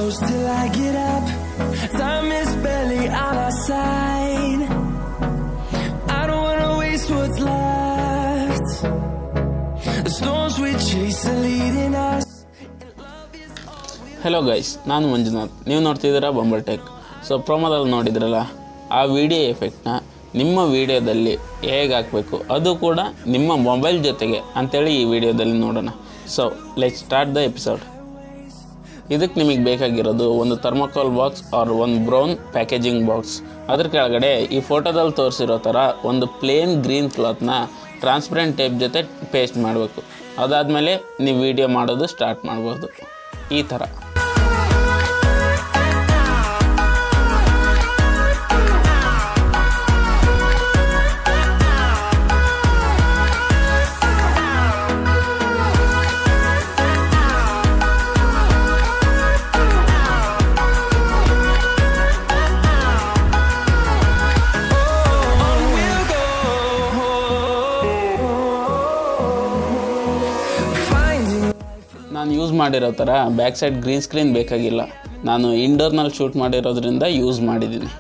close till I get up. Time is barely on our side. I don't wanna waste what's left. The storms we chase are leading us. Hello guys, ನಾನು ಮಂಜುನಾಥ್. ನೀವು ನೋಡ್ತಿದ್ದೀರಾ bumble tech. So ಪ್ರೊಮೋದಲ್ಲಿ ನೋಡಿದ್ರಲ್ಲ, ಆ video ಎಫೆಕ್ಟ್ನ ನಿಮ್ಮ ವಿಡಿಯೋದಲ್ಲಿ ಹೇಗೆ ಹಾಕಬೇಕು, ಅದು ಕೂಡ ನಿಮ್ಮ ಮೊಬೈಲ್ ಜೊತೆಗೆ ಅಂತೇಳಿ ಈ ವಿಡಿಯೋದಲ್ಲಿ ನೋಡೋಣ. So let's start the episode. ಇದಕ್ಕೆ ನಿಮಗೆ ಬೇಕಾಗಿರೋದು ಒಂದು ಥರ್ಮೋಕೋಲ್ ಬಾಕ್ಸ್ ಆರ್ ಒಂದು ಬ್ರೌನ್ ಪ್ಯಾಕೇಜಿಂಗ್ ಬಾಕ್ಸ್. ಅದ್ರ ಕೆಳಗಡೆ ಈ ಫೋಟೋದಲ್ಲಿ ತೋರಿಸಿರೋ ಥರ ಒಂದು ಪ್ಲೇನ್ ಗ್ರೀನ್ ಕ್ಲಾತ್ನ ಟ್ರಾನ್ಸ್ಪರೆಂಟ್ ಟೇಪ್ ಜೊತೆ ಪೇಸ್ಟ್ ಮಾಡಬೇಕು. ಅದಾದಮೇಲೆ ನೀವು ವಿಡಿಯೋ ಮಾಡೋದು ಸ್ಟಾರ್ಟ್ ಮಾಡ್ಬೋದು ಈ ಥರ. ನಾನು ಯೂಸ್ ಮಾಡಿರೋ ಥರ ಬ್ಯಾಕ್ ಸೈಡ್ ಗ್ರೀನ್ ಸ್ಕ್ರೀನ್ ಬೇಕಾಗಿಲ್ಲ. ನಾನು ಇಂಡೋರ್ನಲ್ಲಿ ಶೂಟ್ ಮಾಡಿರೋದ್ರಿಂದ ಯೂಸ್ ಮಾಡಿದ್ದೀನಿ.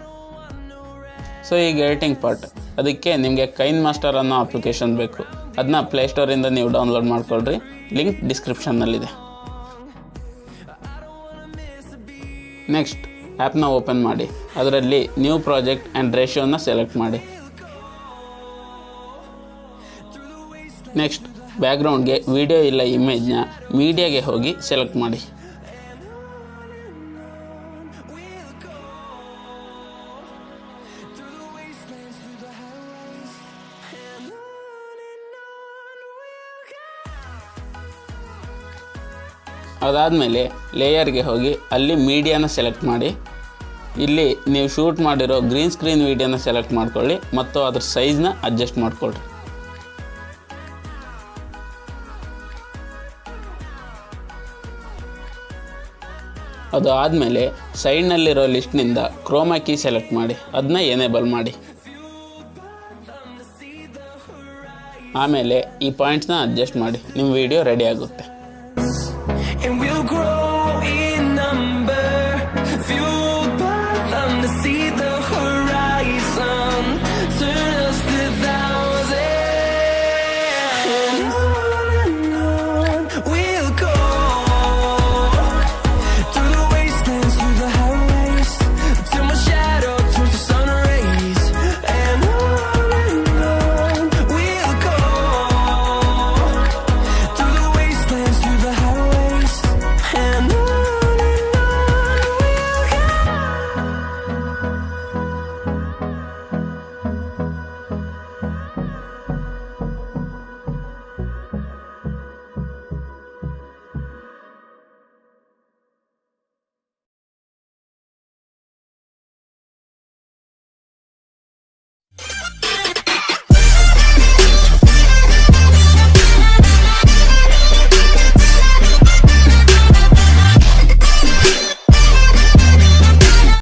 ಸೊ ಈಗ ಎಡಿಟಿಂಗ್ ಪಾರ್ಟ್, ಅದಕ್ಕೆ ನಿಮಗೆ ಕೈನ್ಮಾಸ್ಟರ್ ಅನ್ನೋ ಅಪ್ಲಿಕೇಶನ್ ಬೇಕು. ಅದನ್ನ ಪ್ಲೇಸ್ಟೋರಿಂದ ನೀವು ಡೌನ್ಲೋಡ್ ಮಾಡ್ಕೊಳ್ರಿ, ಲಿಂಕ್ ಡಿಸ್ಕ್ರಿಪ್ಷನ್ನಲ್ಲಿದೆ. ನೆಕ್ಸ್ಟ್ ಆ್ಯಪ್ನ ಓಪನ್ ಮಾಡಿ, ಅದರಲ್ಲಿ ನ್ಯೂ ಪ್ರಾಜೆಕ್ಟ್ ಆ್ಯಂಡ್ ರೇಷಿಯೋನ ಸೆಲೆಕ್ಟ್ ಮಾಡಿ. ನೆಕ್ಸ್ಟ್ ಬ್ಯಾಕ್ಗ್ರೌಂಡ್ಗೆ ವಿಡಿಯೋ ಇಲ್ಲ ಇಮೇಜ್ನ ಮೀಡಿಯಾಗೆ ಹೋಗಿ ಸೆಲೆಕ್ಟ್ ಮಾಡಿ. ಅದಾದಮೇಲೆ ಲೇಯರ್ಗೆ ಹೋಗಿ ಅಲ್ಲಿ ಮೀಡಿಯಾನ ಸೆಲೆಕ್ಟ್ ಮಾಡಿ. ಇಲ್ಲಿ ನೀವು ಶೂಟ್ ಮಾಡಿರೋ ಗ್ರೀನ್ ಸ್ಕ್ರೀನ್ ವಿಡಿಯೋನ ಸೆಲೆಕ್ಟ್ ಮಾಡ್ಕೊಳ್ಳಿ ಮತ್ತು ಅದ್ರ ಸೈಜ್ನ ಅಡ್ಜಸ್ಟ್ ಮಾಡ್ಕೊಳ್ಳಿ. ಅದು ಆದಮೇಲೆ ಸೈಡ್ನಲ್ಲಿರೋ ಲಿಸ್ಟ್ನಿಂದ ಕ್ರೋಮಾ ಕೀ ಸೆಲೆಕ್ಟ್ ಮಾಡಿ, ಅದನ್ನ ಎನೇಬಲ್ ಮಾಡಿ. ಆಮೇಲೆ ಈ ಪಾಯಿಂಟ್ಸ್ನ ಅಡ್ಜಸ್ಟ್ ಮಾಡಿ, ನಿಮ್ಮ ವಿಡಿಯೋ ರೆಡಿ ಆಗುತ್ತೆ.